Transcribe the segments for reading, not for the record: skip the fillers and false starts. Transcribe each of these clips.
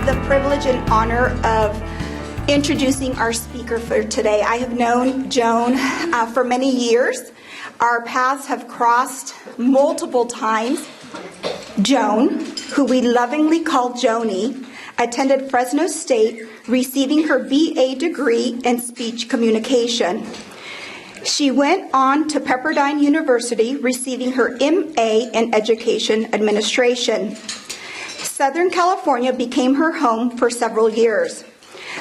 the privilege and honor of introducing our speaker for today. I have known Joan for many years. Our paths have crossed multiple times. Joan, who we lovingly call Joni, attended Fresno State, receiving her BA degree in speech communication. She went on to Pepperdine University, receiving her MA in education administration. Southern California became her home for several years,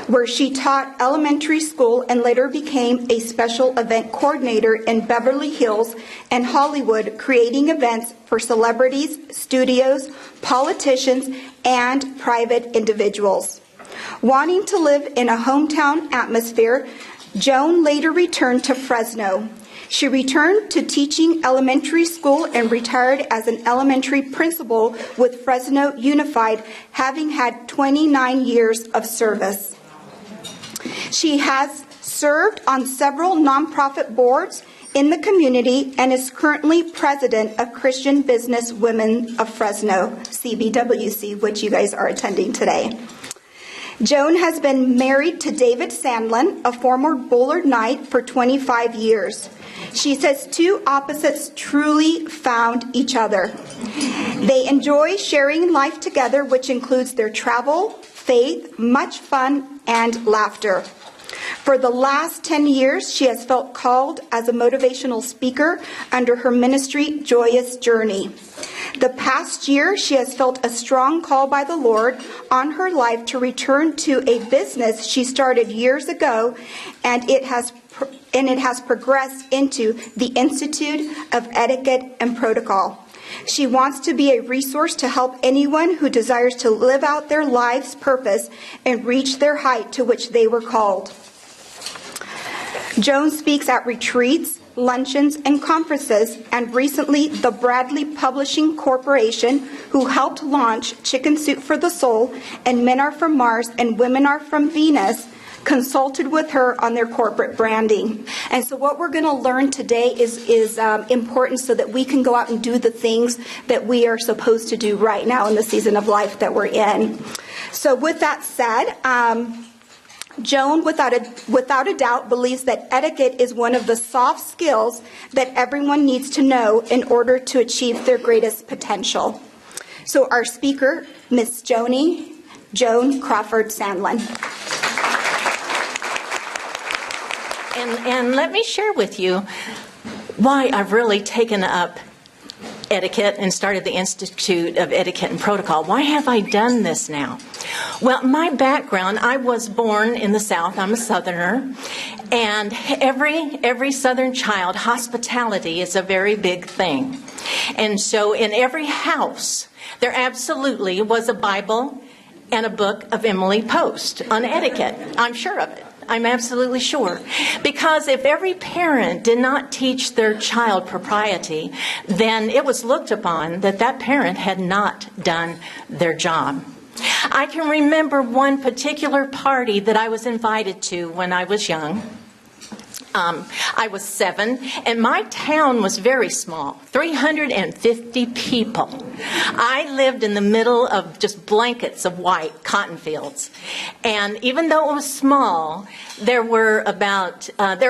where she taught elementary school and later became a special event coordinator in Beverly Hills and Hollywood, creating events for celebrities, studios, politicians, and private individuals. Wanting to live in a hometown atmosphere, Joan later returned to Fresno. She returned to teaching elementary school and retired as an elementary principal with Fresno Unified, having had 29 years of service. She has served on several nonprofit boards in the community and is currently president of Christian Business Women of Fresno, CBWC, which you guys are attending today. Joan has been married to David Sandlin, a former Bullard Knight, for 25 years. She says two opposites truly found each other. They enjoy sharing life together, which includes their travel, faith, much fun, and laughter. For the last 10 years, she has felt called as a motivational speaker under her ministry, Joyous Journey. The past year, she has felt a strong call by the Lord on her life to return to a business she started years ago, and it has progressed into the Institute of Etiquette and Protocol. She wants to be a resource to help anyone who desires to live out their life's purpose and reach their height to which they were called. Joan speaks at retreats, luncheons, and conferences, and recently the Bradley Publishing Corporation, who helped launch Chicken Soup for the Soul and Men Are From Mars and Women Are From Venus, consulted with her on their corporate branding. And so what we're going to learn today is important so that we can go out and do the things that we are supposed to do right now in the season of life that we're in. So with that said, Joan, without a doubt, believes that etiquette is one of the soft skills that everyone needs to know in order to achieve their greatest potential. So our speaker, Miss Joan Crawford Sandlin. And let me share with you why I've really taken up etiquette and started the Institute of Etiquette and Protocol. Why have I done this now? Well, my background, I was born in the South. I'm a Southerner. And every Southern child, hospitality is a very big thing. And so in every house, there absolutely was a Bible and a book of Emily Post on etiquette. I'm sure of it. I'm absolutely sure. Because if every parent did not teach their child propriety, then it was looked upon that that parent had not done their job. I can remember one particular party that I was invited to when I was young. I was 7, and my town was very small, 350 people. I lived in the middle of just blankets of white cotton fields. And even though it was small, there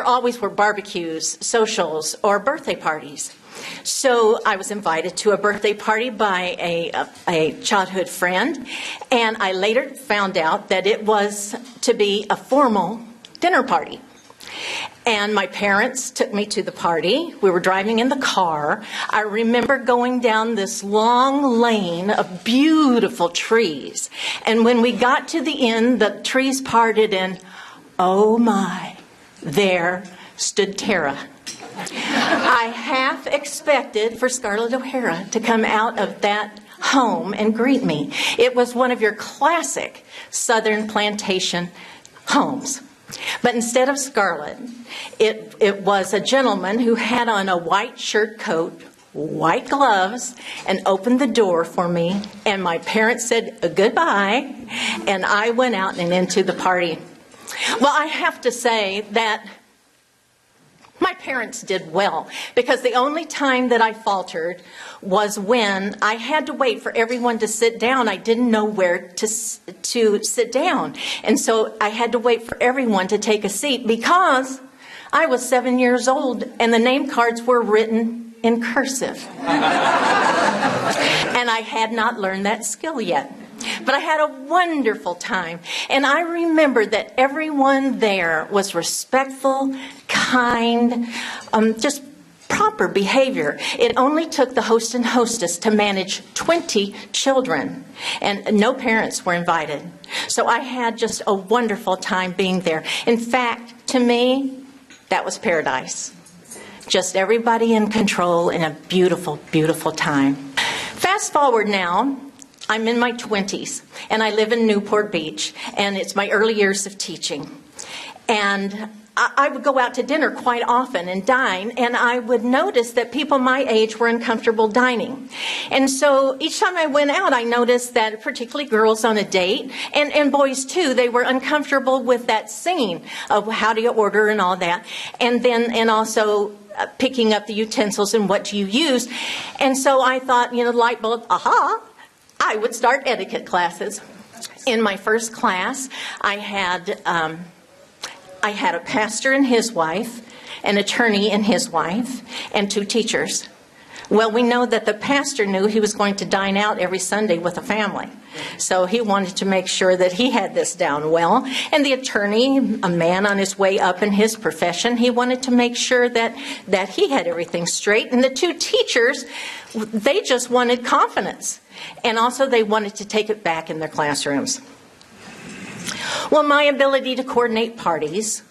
always were barbecues, socials, or birthday parties. So I was invited to a birthday party by a childhood friend, and I later found out that it was to be a formal dinner party. And my parents took me to the party. We were driving in the car. I remember going down this long lane of beautiful trees. And when we got to the end, the trees parted and, oh my, there stood Tara. I half expected for Scarlett O'Hara to come out of that home and greet me. It was one of your classic Southern plantation homes. But instead of Scarlett, it was a gentleman who had on a white shirt coat, white gloves, and opened the door for me. And my parents said goodbye, and I went out and into the party. Well, I have to say that my parents did well, because the only time that I faltered was when I had to wait for everyone to sit down. I didn't know where to sit down. And so I had to wait for everyone to take a seat because I was 7 years old and the name cards were written in cursive. And I had not learned that skill yet. But I had a wonderful time. And I remember that everyone there was respectful, kind, just proper behavior. It only took the host and hostess to manage 20 children, and no parents were invited. So I had just a wonderful time being there. In fact, to me, that was paradise. Just everybody in control in a beautiful, beautiful time. Fast forward now, I'm in my 20s, and I live in Newport Beach, and it's my early years of teaching. And I would go out to dinner quite often and dine, and I would notice that people my age were uncomfortable dining. And so each time I went out, I noticed that particularly girls on a date, and boys too, they were uncomfortable with that singing of how do you order and all that. And also picking up the utensils and what do you use. And so I thought, light bulb, aha, I would start etiquette classes. In my first class, I had a pastor and his wife, an attorney and his wife, and 2 teachers. Well, we know that the pastor knew he was going to dine out every Sunday with a family. So he wanted to make sure that he had this down well. And the attorney, a man on his way up in his profession, he wanted to make sure that he had everything straight. And the 2 teachers, they just wanted confidence. And also they wanted to take it back in their classrooms. Well, my ability to coordinate parties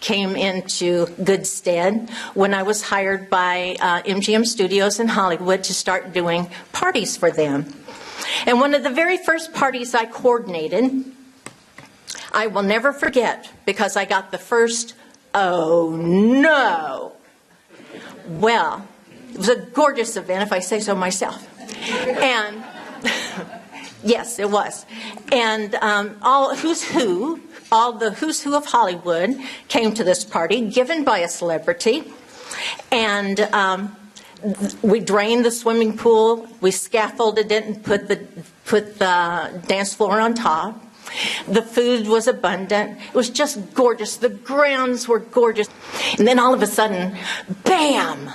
came into good stead when I was hired by MGM Studios in Hollywood to start doing parties for them. And one of the very first parties I coordinated, I will never forget, because I got the first, oh no. Well, it was a gorgeous event, if I say so myself. And yes, it was. And all the who's who of Hollywood came to this party, given by a celebrity. And we drained the swimming pool, we scaffolded it and put the dance floor on top. The food was abundant. It was just gorgeous. The grounds were gorgeous. And then all of a sudden, bam!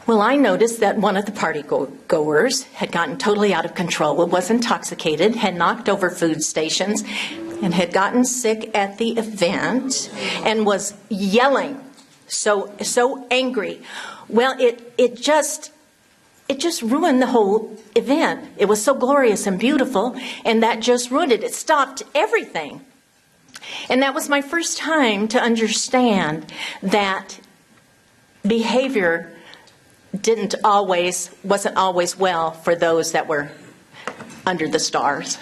Well, I noticed that one of the party goers had gotten totally out of control, was intoxicated, had knocked over food stations, and had gotten sick at the event, and was yelling, so angry. Well, it just ruined the whole event. It was so glorious and beautiful, and that just ruined it. It stopped everything. And that was my first time to understand that behavior wasn't always well for those that were under the stars.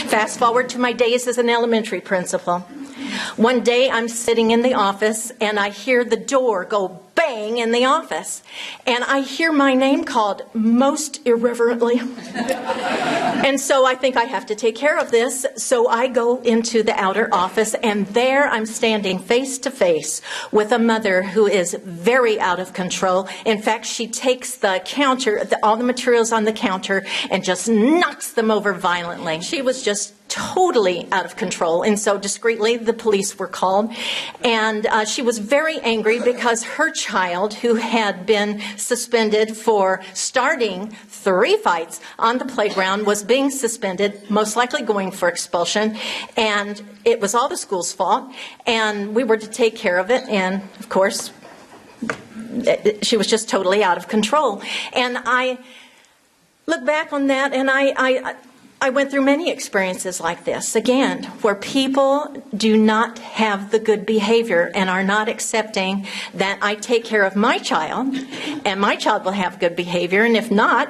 Fast forward to my days as an elementary principal. One day I'm sitting in the office and I hear the door go bang in the office. And I hear my name called most irreverently. And so I think I have to take care of this. So I go into the outer office, and there I'm standing face to face with a mother who is very out of control. In fact, she takes the counter, all the materials on the counter, and just knocks them over violently. She was just totally out of control. And so discreetly, the police were called. And she was very angry because her child, who had been suspended for starting 3 fights on the playground, was being suspended, most likely going for expulsion. And it was all the school's fault. And we were to take care of it. And, of course, she was just totally out of control. And I look back on that, and I went through many experiences like this, again, where people do not have the good behavior and are not accepting that I take care of my child, and my child will have good behavior, and if not,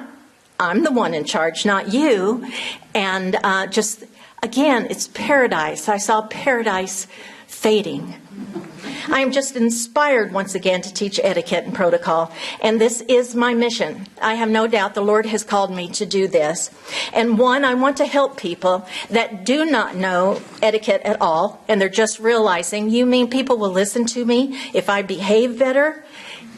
I'm the one in charge, not you. And again, it's paradise. I saw paradise fading. I am just inspired once again to teach etiquette and protocol, and this is my mission. I have no doubt the Lord has called me to do this. And one, I want to help people that do not know etiquette at all, and they're just realizing, you mean people will listen to me if I behave better?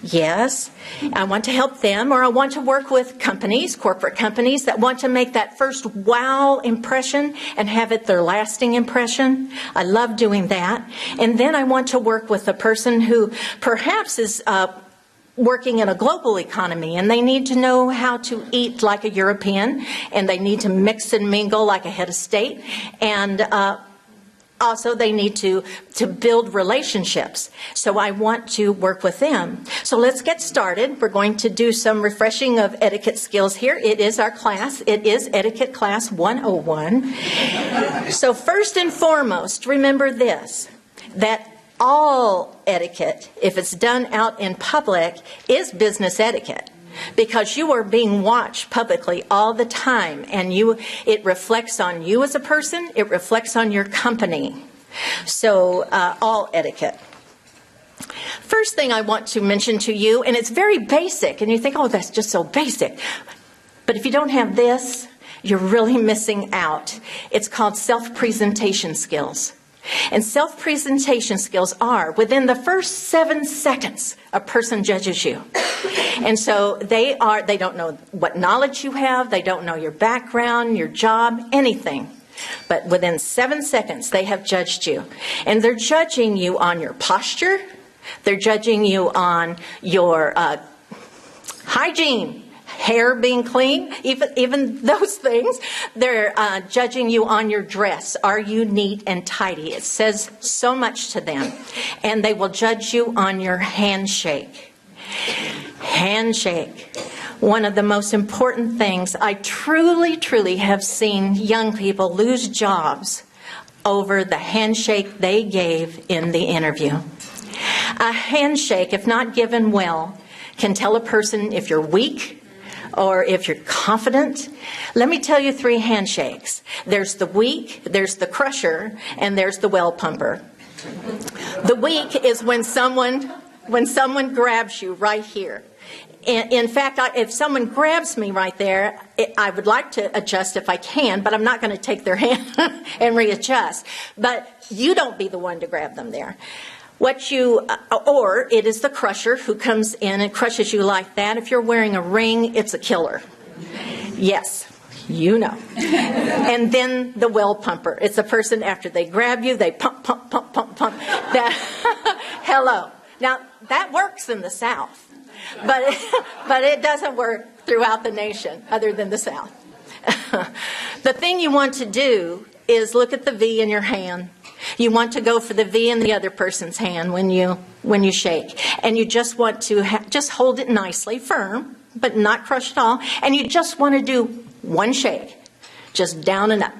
Yes, I want to help them, or I want to work with companies, corporate companies, that want to make that first wow impression and have it their lasting impression. I love doing that. And then I want to work with a person who perhaps is working in a global economy, and they need to know how to eat like a European, and they need to mix and mingle like a head of state, and also, they need to build relationships. So I want to work with them. So let's get started. We're going to do some refreshing of etiquette skills here. It is our class. It is Etiquette Class 101. So first and foremost, remember this, that all etiquette, if it's done out in public, is business etiquette. Because you are being watched publicly all the time, and it reflects on you as a person, it reflects on your company. So all etiquette. First thing I want to mention to you, and it's very basic, and you think, oh, that's just so basic. But if you don't have this, you're really missing out. It's called self-presentation skills. And self-presentation skills are, within the first 7 seconds, a person judges you. And so they don't know what knowledge you have, they don't know your background, your job, anything. But within 7 seconds, they have judged you. And they're judging you on your posture, they're judging you on your hygiene, hair being clean, even those things. They're judging you on your dress. Are you neat and tidy? It says so much to them. And they will judge you on your handshake. Handshake. One of the most important things. I truly, truly have seen young people lose jobs over the handshake they gave in the interview. A handshake, if not given well, can tell a person if you're weak, or if you're confident. Let me tell you 3 handshakes. There's the weak, there's the crusher, and there's the well pumper. The weak is when someone grabs you right here. In fact, if someone grabs me right there, I would like to adjust if I can, but I'm not going to take their hand and readjust. But you don't be the one to grab them there. Or it is the crusher who comes in and crushes you like that. If you're wearing a ring, it's a killer. Yes, you know. And then the well pumper. It's a person after they grab you, they pump, pump, pump, pump, pump. Hello. Now, that works in the South, but it doesn't work throughout the nation other than the South. The thing you want to do is look at the V in your hand. You want to go for the V in the other person's hand when you shake. And you just want to just hold it nicely, firm, but not crush at all. And you just want to do one shake, just down and up.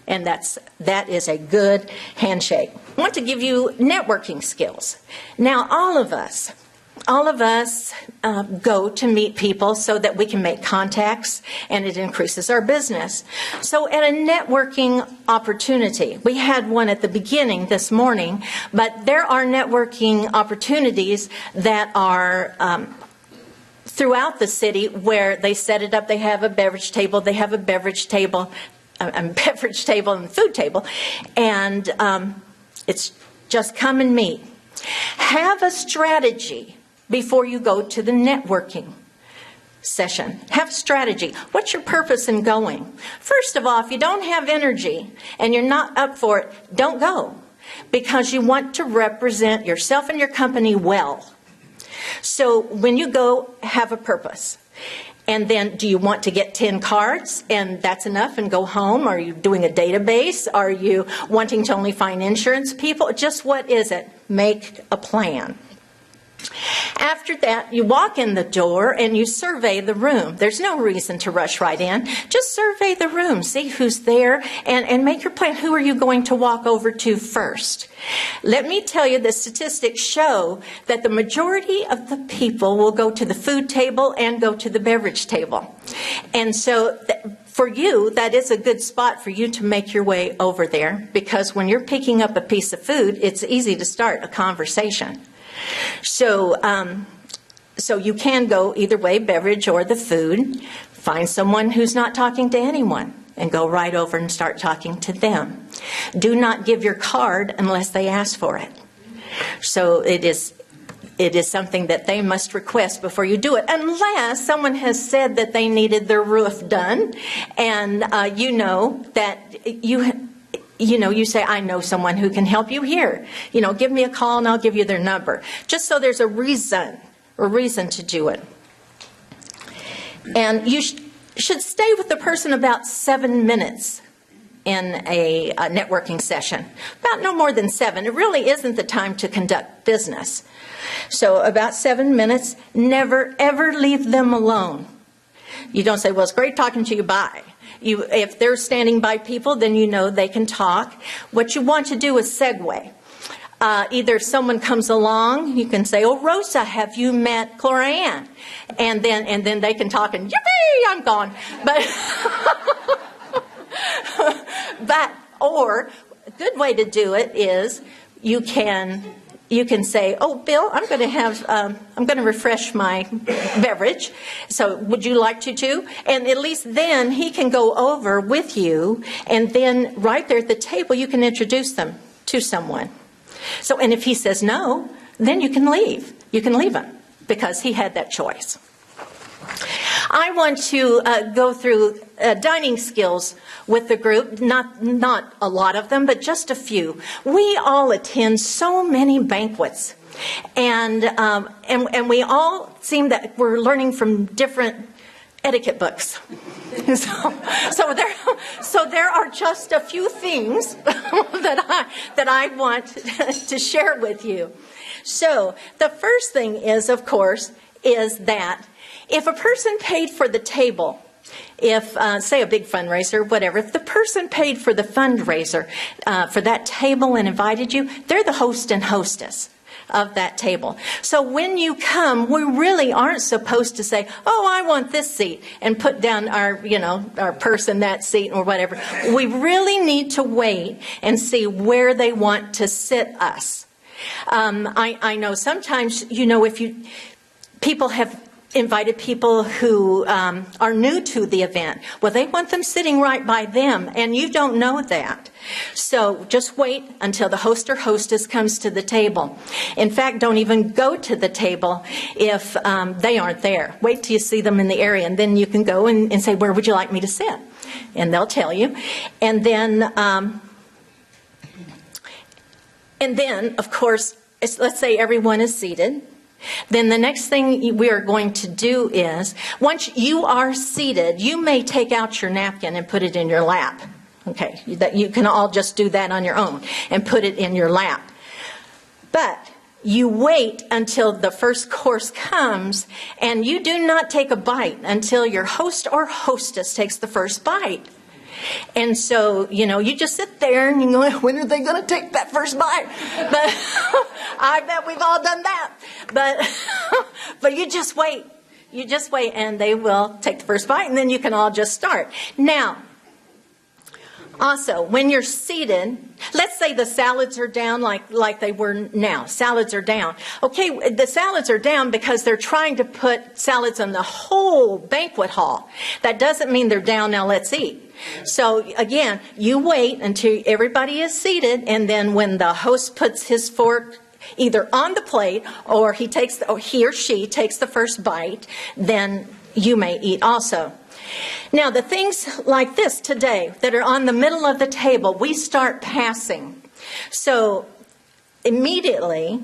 And that is a good handshake. I want to give you networking skills. Now, all of us go to meet people so that we can make contacts, and it increases our business. So at a networking opportunity, we had one at the beginning this morning, but there are networking opportunities that are throughout the city where they set it up. They have a beverage table, they have a beverage table and food table, and it's just come and meet. Have a strategy before you go to the networking session. Have a strategy. What's your purpose in going? First of all, if you don't have energy and you're not up for it, don't go, because you want to represent yourself and your company well. So when you go, have a purpose. And then, do you want to get 10 cards and that's enough and go home? Are you doing a database? Are you wanting to only find insurance people? Just what is it? Make a plan. After that, you walk in the door and you survey the room. There's no reason to rush right in. Just survey the room, see who's there, and make your plan. Who are you going to walk over to first? Let me tell you, the statistics show that the majority of the people will go to the food table and go to the beverage table. And so For you, that is a good spot for you to make your way over there, because when you're picking up a piece of food, it's easy to start a conversation. So you can go either way, beverage or the food. Find someone who's not talking to anyone and go right over and start talking to them. Do not give your card unless they ask for it. So it is something that they must request before you do it, unless someone has said that they needed their roof done, and you know that you say, I know someone who can help you here. Give me a call and I'll give you their number. Just so there's a reason to do it. And you should stay with the person about 7 minutes in a networking session. About no more than 7. It really isn't the time to conduct business. So about 7 minutes. Never, ever leave them alone. You don't say, well, it's great talking to you, bye. If they're standing by people, then you know they can talk. What you want to do is segue. Either someone comes along, you can say, oh, Rosa, have you met Cloranne? And then they can talk and, yippee, I'm gone. Or a good way to do it is you can say, oh, Bill, I'm going to refresh my beverage. So would you like to too? And at least then he can go over with you, and then right there at the table you can introduce them to someone. So, and if he says no, then you can leave. You can leave him because he had that choice. I want to go through dining skills with the group, not a lot of them, but just a few. We all attend so many banquets, and we all seem that we're learning from different etiquette books. So there are just a few things that I want to share with you. So the first thing is, of course, is that if a person paid for the table, if, say, a big fundraiser, whatever, if the person paid for the fundraiser for that table and invited you, they're the host and hostess of that table. So when you come, we really aren't supposed to say, oh, I want this seat, and put down our purse in that seat or whatever. We really need to wait and see where they want to sit us. I know sometimes, people have invited people who are new to the event. Well, they want them sitting right by them, and you don't know that. So just wait until the host or hostess comes to the table. In fact, don't even go to the table if they aren't there. Wait till you see them in the area, and then you can go and say, where would you like me to sit? And they'll tell you. And then, of course, let's say everyone is seated. Then the next thing we are going to do is, once you are seated, you may take out your napkin and put it in your lap. Okay, you can all just do that on your own and put it in your lap. But you wait until the first course comes, and you do not take a bite until your host or hostess takes the first bite. And so, you just sit there and you go, when are they going to take that first bite? But I bet we've all done that. But you just wait. You just wait, and they will take the first bite, and then you can all just start. Now, also, when you're seated, let's say the salads are down like they were now. Salads are down. Okay, the salads are down because they're trying to put salads in the whole banquet hall. That doesn't mean they're down, now let's eat. So again, you wait until everybody is seated, and then when the host puts his fork either on the plate or he or she takes the first bite, then you may eat also. Now, the things like this today that are on the middle of the table, we start passing. So immediately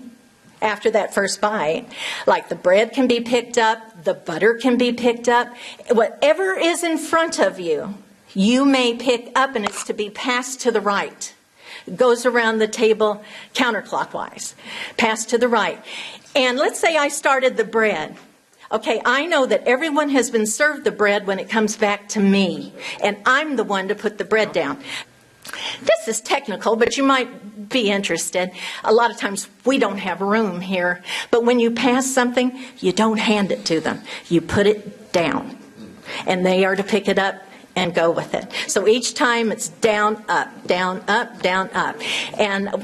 after that first bite, like the bread can be picked up, the butter can be picked up, whatever is in front of you, you may pick up, and it's to be passed to the right. It goes around the table counterclockwise, passed to the right. And let's say I started the bread. Okay, I know that everyone has been served the bread when it comes back to me, and I'm the one to put the bread down. This is technical, but you might be interested. A lot of times we don't have room here, but when you pass something, you don't hand it to them. You put it down, and they are to pick it up and go with it. So each time it's down, up, down, up, down, up.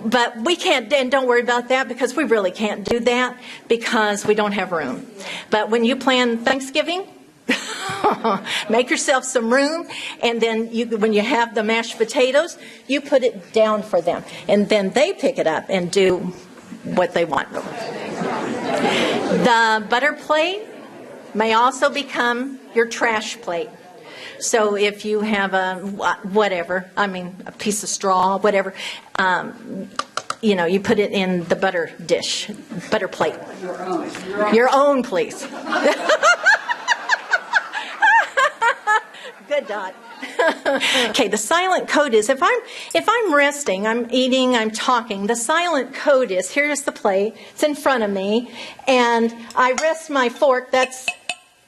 But we can't, and don't worry about that because we really can't do that because we don't have room. But when you plan Thanksgiving, make yourself some room, and then when you have the mashed potatoes, you put it down for them. And then they pick it up and do what they want. The butter plate may also become your trash plate. So if you have a piece of straw, whatever, you put it in the butter dish, butter plate. Your own, please. Good, Dot. Okay, the silent code is if I'm resting, I'm eating, I'm talking. The silent code is here's the plate. It's in front of me, and I rest my fork. That's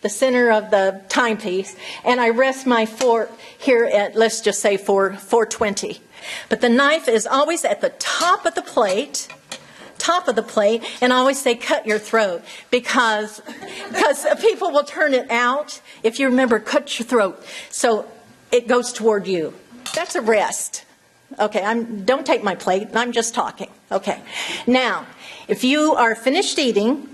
the center of the timepiece, and I rest my fork here at, let's just say, 4:20. But the knife is always at the top of the plate, and I always say cut your throat because people will turn it out. If you remember, cut your throat. So it goes toward you. That's a rest. Okay, don't take my plate. I'm just talking. Okay. Now, if you are finished eating,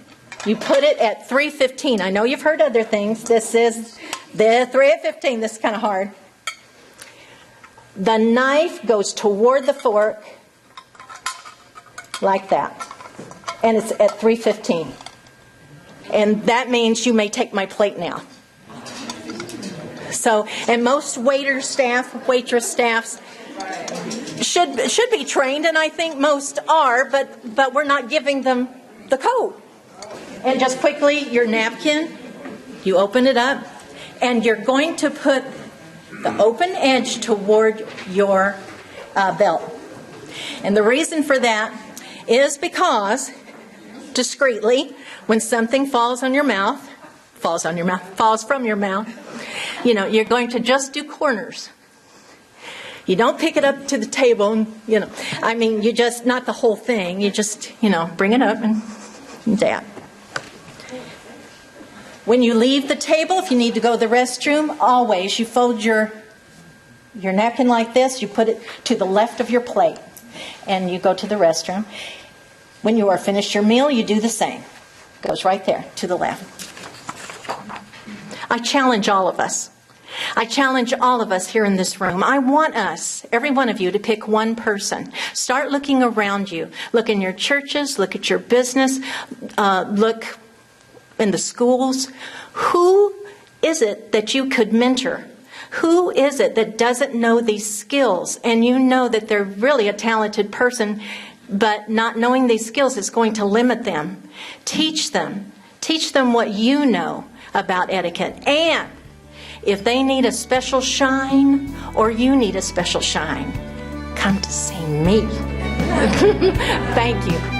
you put it at 3:15. I know you've heard other things. This is the 3:15. This is kind of hard. The knife goes toward the fork like that. And it's at 3:15. And that means you may take my plate now. So, and most waitress staffs should be trained, and I think most are, but we're not giving them the code. And just quickly, your napkin, you open it up, and you're going to put the open edge toward your belt. And the reason for that is because, discreetly, when something falls from your mouth, you're going to just do corners. You don't pick it up to the table, and, you just, not the whole thing, you just, bring it up and dab. When you leave the table, if you need to go to the restroom, always you fold your napkin like this, you put it to the left of your plate, and you go to the restroom. When you are finished your meal, you do the same. Goes right there to the left. I challenge all of us. Here in this room. I want us, every one of you, to pick one person. Start looking around you. Look in your churches, look at your business, look in the schools. Who is it that you could mentor? Who is it that doesn't know these skills? And you know that they're really a talented person, but not knowing these skills is going to limit them. Teach them. Teach them what you know about etiquette. And if they need a special shine or you need a special shine, come to see me. Thank you.